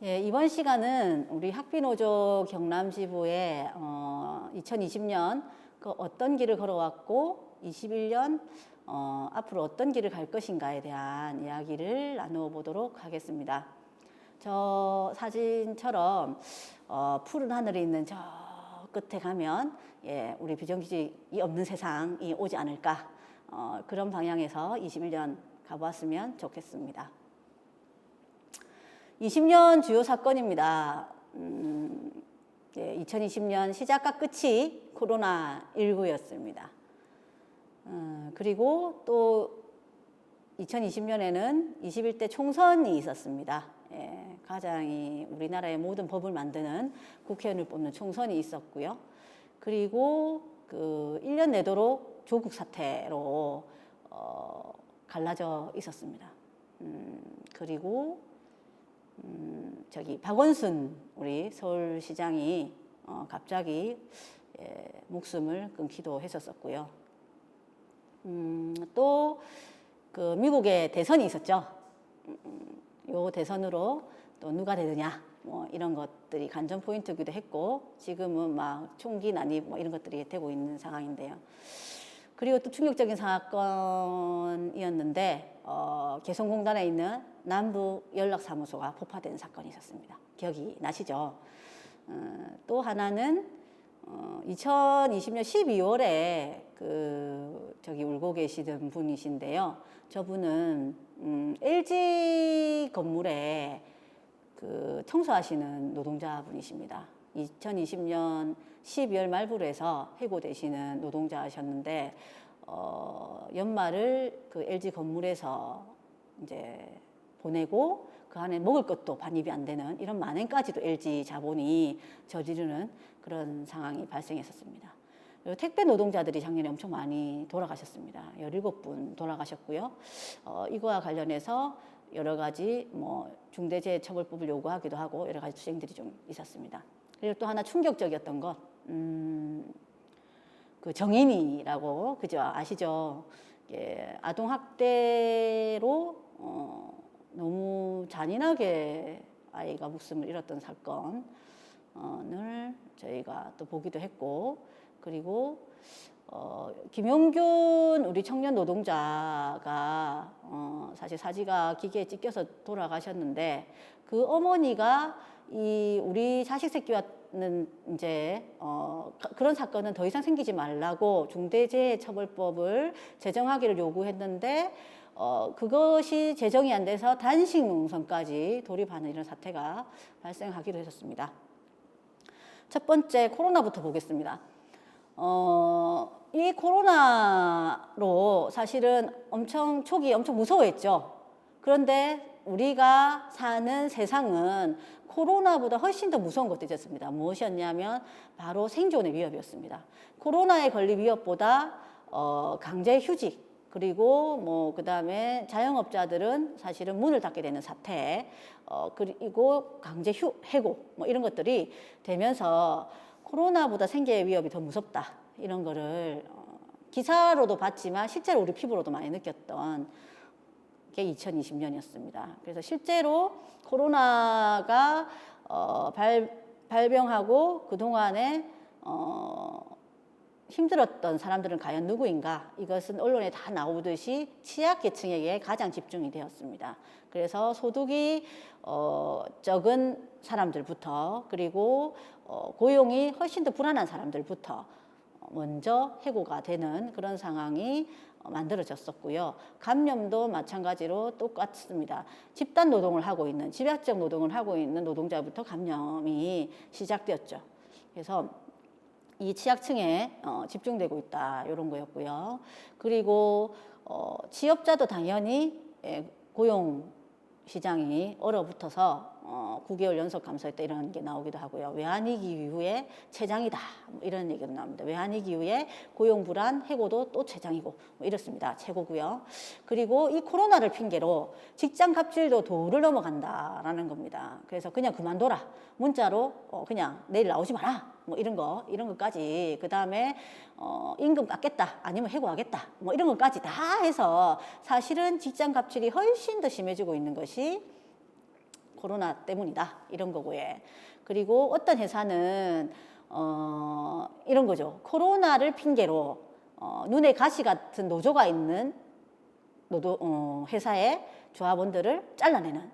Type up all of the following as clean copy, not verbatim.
예, 이번 시간은 우리 학비노조 경남지부에 2020년 그 어떤 길을 걸어왔고 21년 앞으로 어떤 길을 갈 것인가에 대한 이야기를 나누어 보도록 하겠습니다. 저 사진처럼 푸른 하늘이 있는 저 끝에 가면 우리 비정규직이 없는 세상이 오지 않을까, 그런 방향에서 21년 가보았으면 좋겠습니다. 20년 주요 사건입니다. 2020년 시작과 끝이 코로나19였습니다. 그리고 또 2020년에는 21대 총선이 있었습니다. 가장 우리나라의 모든 법을 만드는 국회의원을 뽑는 총선이 있었고요. 그리고 그 1년 내도록 조국 사태로 갈라져 있었습니다. 그리고 박원순 우리 서울시장이 갑자기 목숨을 끊기도 했었고요. 또 그 미국의 대선이 있었죠. 요 대선으로 또 누가 되느냐 뭐 이런 것들이 관전 포인트기도 했고, 지금은 막 총기 난입 뭐 이런 것들이 되고 있는 상황인데요. 그리고 또 충격적인 사건이었는데 개성공단에 있는 남부연락사무소가 폭파된 사건이 있었습니다. 기억이 나시죠? 또 하나는 2020년 12월에 저기 울고 계시던 분이신데요. 저분은 LG 건물에 청소하시는 노동자분이십니다. 2020년 12월 말부로 해서 해고되시는 노동자셨는데 연말을 그 LG 건물에서 이제 보내고 그 안에 먹을 것도 반입이 안 되는 이런 만행까지도 LG 자본이 저지르는 그런 상황이 발생했었습니다. 그리고 택배 노동자들이 작년에 엄청 많이 돌아가셨습니다. 17분 돌아가셨고요. 이거와 관련해서 여러 가지 중대재해처벌법을 요구하기도 하고 여러 가지 투쟁들이 좀 있었습니다. 그리고 또 하나 충격적이었던 것, 그 정인이라고 그죠? 아시죠? 아동 학대로 너무 잔인하게 아이가 목숨을 잃었던 사건을 저희가 또 보기도 했고, 그리고 김용균 우리 청년 노동자가 사실 사지가 기계에 찢겨서 돌아가셨는데, 그 어머니가 우리 자식 새끼와는 이제 그런 사건은 더 이상 생기지 말라고 중대재해처벌법을 제정하기를 요구했는데 그것이 제정이 안 돼서 단식 농성까지 돌입하는 이런 사태가 발생하기도 했었습니다. 첫 번째 코로나부터 보겠습니다. 이 코로나로 사실은 초기 엄청 무서워했죠. 그런데 우리가 사는 세상은 코로나보다 훨씬 더 무서운 것도 있었습니다. 무엇이었냐면 바로 생존의 위협이었습니다. 코로나에 걸릴 위협보다 강제휴직, 그리고 그다음에 자영업자들은 사실은 문을 닫게 되는 사태, 그리고 강제 해고 이런 것들이 되면서 코로나보다 생계의 위협이 더 무섭다, 이런 거를 기사로도 봤지만 실제로 우리 피부로도 많이 느꼈던 게 2020년이었습니다. 그래서 실제로 코로나가 발병하고 그동안에 힘들었던 사람들은 과연 누구인가? 이것은 언론에 다 나오듯이 취약계층에게 가장 집중이 되었습니다. 그래서 소득이 적은 사람들부터, 그리고 고용이 훨씬 더 불안한 사람들부터 먼저 해고가 되는 그런 상황이 만들어졌었고요. 감염도 마찬가지로 똑같습니다. 집단 노동을 하고 있는, 집약적 노동을 하고 있는 노동자부터 감염이 시작되었죠. 그래서 이 취약층에 집중되고 있다, 이런 거였고요. 그리고 취업자도 당연히 고용 시장이 얼어붙어서 9개월 연속 감소했다, 이런 게 나오기도 하고요. 외환위기 이후에 최장이다, 이런 얘기도 나옵니다. 외환위기 이후에 고용 불안, 해고도 또 최장이고 이렇습니다. 최고고요. 그리고 이 코로나를 핑계로 직장 갑질도 도를 넘어간다라는 겁니다. 그래서 그냥 그만둬라, 문자로 그냥 내일 나오지 마라, 이런 것까지, 그 다음에 임금 깎겠다, 아니면 해고하겠다, 이런 것까지 다 해서 사실은 직장 갑질이 훨씬 더 심해지고 있는 것이 코로나 때문이다 이런 거고요. 그리고 어떤 회사는 이런 거죠. 코로나를 핑계로 눈에 가시 같은 노조가 있는 회사의 조합원들을 잘라내는,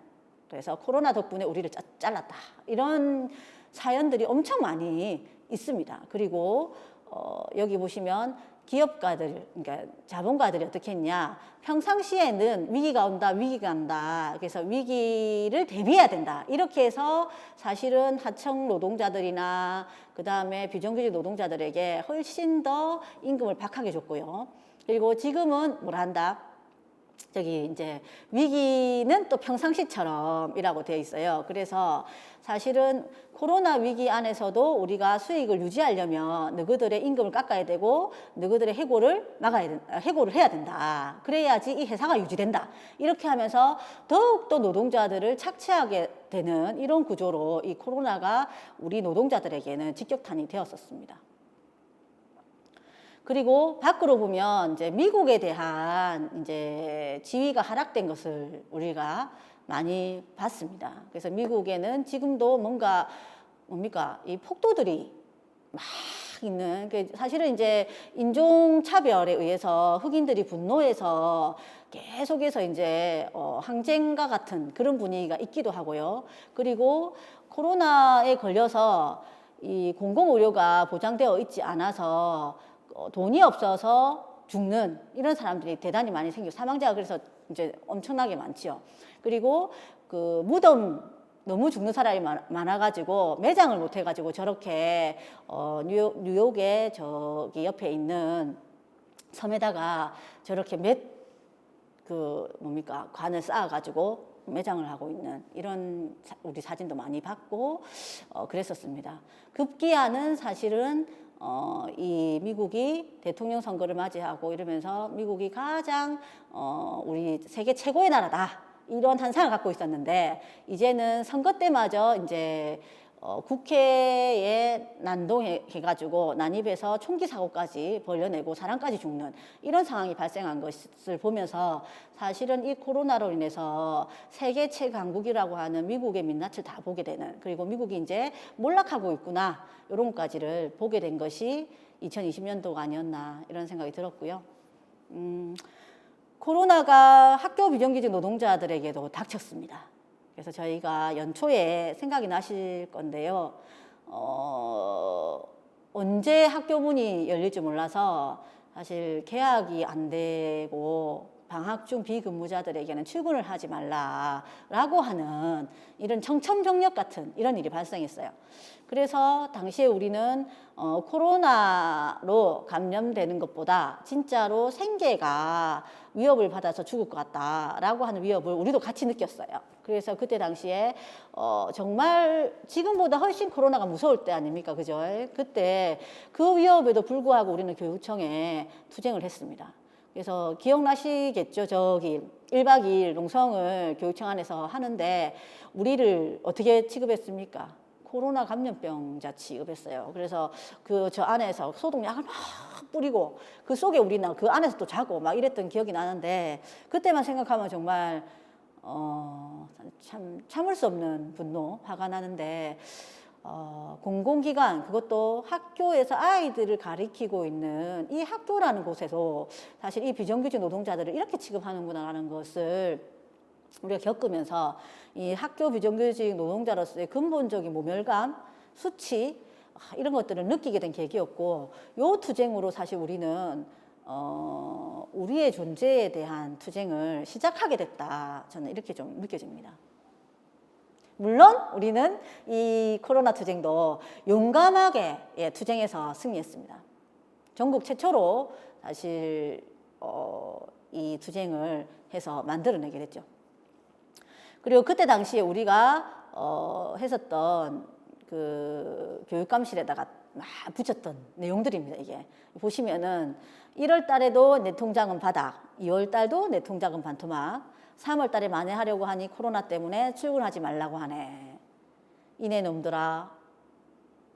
그래서 코로나 덕분에 우리를 잘랐다 이런 사연들이 엄청 많이 있습니다. 그리고 여기 보시면 기업가들, 그러니까 자본가들이 어떻게 했냐, 평상시에는 위기가 온다, 그래서 위기를 대비해야 된다 이렇게 해서 사실은 하청 노동자들이나 그 다음에 비정규직 노동자들에게 훨씬 더 임금을 박하게 줬고요. 그리고 지금은 뭘 한다, 저기 이제 위기는 또 평상시처럼이라고 되어 있어요. 그래서 사실은 코로나 위기 안에서도 우리가 수익을 유지하려면 너희들의 임금을 깎아야 되고 너희들의 해고를 해야 된다. 그래야지 이 회사가 유지된다. 이렇게 하면서 더욱더 노동자들을 착취하게 되는 이런 구조로 이 코로나가 우리 노동자들에게는 직격탄이 되었었습니다. 그리고 밖으로 보면 이제 미국에 대한 이제 지위가 하락된 것을 우리가 많이 봤습니다. 그래서 미국에는 지금도 뭡니까? 이 폭도들이 막 있는, 사실은 이제 인종차별에 의해서 흑인들이 분노해서 계속해서 이제 항쟁과 같은 그런 분위기가 있기도 하고요. 그리고 코로나에 걸려서 이 공공의료가 보장되어 있지 않아서 돈이 없어서 죽는 이런 사람들이 대단히 많이 생겨, 사망자가 그래서 이제 엄청나게 많지요. 그리고 그 무덤 너무 죽는 사람이 많아가지고 매장을 못 해가지고 저렇게 뉴욕에 저기 옆에 있는 섬에다가 저렇게 관을 쌓아가지고 매장을 하고 있는 이런 우리 사진도 많이 봤고 그랬었습니다. 급기야는 사실은 이 미국이 대통령 선거를 맞이하고 이러면서 미국이 가장 우리 세계 최고의 나라다 이런 한상을 갖고 있었는데, 이제는 선거 때마저 이제 국회에 난동해가지고 난입해서 총기 사고까지 벌여내고 사람까지 죽는 이런 상황이 발생한 것을 보면서 사실은 이 코로나로 인해서 세계 최강국이라고 하는 미국의 민낯을 다 보게 되는, 그리고 미국이 이제 몰락하고 있구나 이런 것까지를 보게 된 것이 2020년도가 아니었나 이런 생각이 들었고요. 코로나가 학교 비정규직 노동자들에게도 닥쳤습니다. 그래서 저희가 연초에 생각이 나실 건데요. 언제 학교 문이 열릴지 몰라서 사실 개학이 안 되고 방학 중 비근무자들에게는 출근을 하지 말라라고 하는 이런 청천벽력 같은 이런 일이 발생했어요. 그래서 당시에 우리는 코로나로 감염되는 것보다 진짜로 생계가 위협을 받아서 죽을 것 같다라고 하는 위협을 우리도 같이 느꼈어요. 그래서 그때 당시에 정말 지금보다 훨씬 코로나가 무서울 때 아닙니까? 그죠? 그때 그 위협에도 불구하고 우리는 교육청에 투쟁을 했습니다. 그래서 기억나시겠죠? 저기 1박 2일 농성을 교육청 안에서 하는데 우리를 어떻게 취급했습니까? 코로나 감염병자 취급했어요. 그래서 저 안에서 소독약을 막 뿌리고 그 속에 우리는 그 안에서 또 자고 막 이랬던 기억이 나는데, 그때만 생각하면 정말 참을 수 없는 분노, 화가 나는데 공공기관, 그것도 학교에서 아이들을 가리키고 있는 이 학교라는 곳에서 사실 이 비정규직 노동자들을 이렇게 취급하는구나라는 것을 우리가 겪으면서 이 학교 비정규직 노동자로서의 근본적인 모멸감, 수치 이런 것들을 느끼게 된 계기였고, 요 투쟁으로 사실 우리는 우리의 존재에 대한 투쟁을 시작하게 됐다, 저는 이렇게 좀 느껴집니다. 물론 우리는 이 코로나 투쟁도 용감하게 투쟁해서 승리했습니다. 전국 최초로 사실 이 투쟁을 해서 만들어내게 됐죠. 그리고 그때 당시에 우리가 했었던 그 교육감실에다가 막 붙였던 내용들입니다. 이게 보시면은 1월 달에도 내 통장은 바닥, 2월 달도 내 통장은 반토막, 3월 달에 만회하려고 하니 코로나 때문에 출근하지 말라고 하네. 이내 놈들아,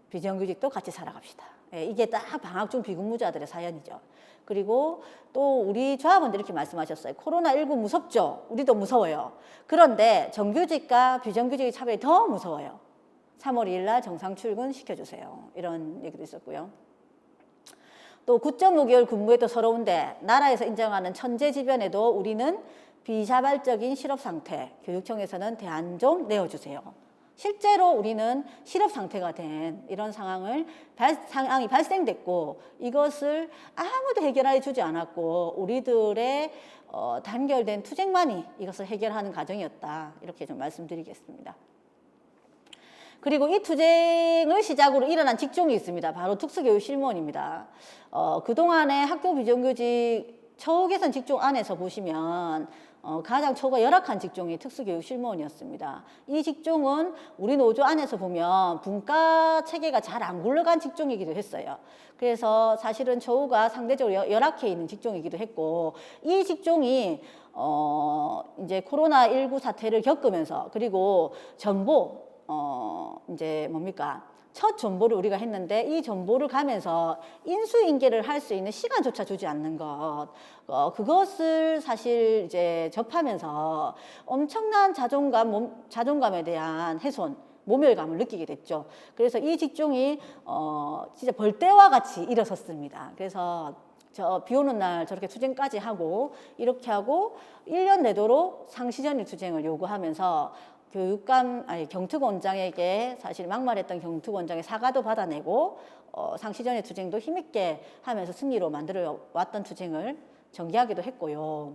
비정규직도 같이 살아갑시다. 예, 이게 딱 방학 중 비근무자들의 사연이죠. 그리고 또 우리 조합원들 이렇게 말씀하셨어요. 코로나19 무섭죠? 우리도 무서워요. 그런데 정규직과 비정규직의 차별이 더 무서워요. 3월 2일 날 정상 출근 시켜주세요. 이런 얘기도 있었고요. 또 9.5개월 근무해도 서러운데 나라에서 인정하는 천재지변에도 우리는 비자발적인 실업 상태, 교육청에서는 대안 좀 내어주세요. 실제로 우리는 실업 상태가 된 이런 상황이 발생됐고 이것을 아무도 해결해 주지 않았고 우리들의 단결된 투쟁만이 이것을 해결하는 과정이었다. 이렇게 좀 말씀드리겠습니다. 그리고 이 투쟁을 시작으로 일어난 직종이 있습니다. 바로 특수교육 실무원입니다. 그동안의 학교 비정규직 처우 개선 직종 안에서 보시면 가장 처우가 열악한 직종이 특수교육 실무원이었습니다. 이 직종은 우리 노조 안에서 보면 분과 체계가 잘 안 굴러간 직종이기도 했어요. 그래서 사실은 처우가 상대적으로 열악해 있는 직종이기도 했고 이 직종이 이제 코로나19 사태를 겪으면서 그리고 전보 이제 뭡니까? 첫 전보를 우리가 했는데 이 전보를 가면서 인수인계를 할 수 있는 시간조차 주지 않는 것, 그것을 사실 이제 접하면서 엄청난 자존감에 대한 훼손, 모멸감을 느끼게 됐죠. 그래서 이 직종이 진짜 벌떼와 같이 일어섰습니다. 그래서 비 오는 날 저렇게 투쟁까지 하고 이렇게 하고 1년 내도록 상시전일 투쟁을 요구하면서 경특원장에게 사실 막말했던 경특원장의 사과도 받아내고 상시전의 투쟁도 힘있게 하면서 승리로 만들어 왔던 투쟁을 전개하기도 했고요.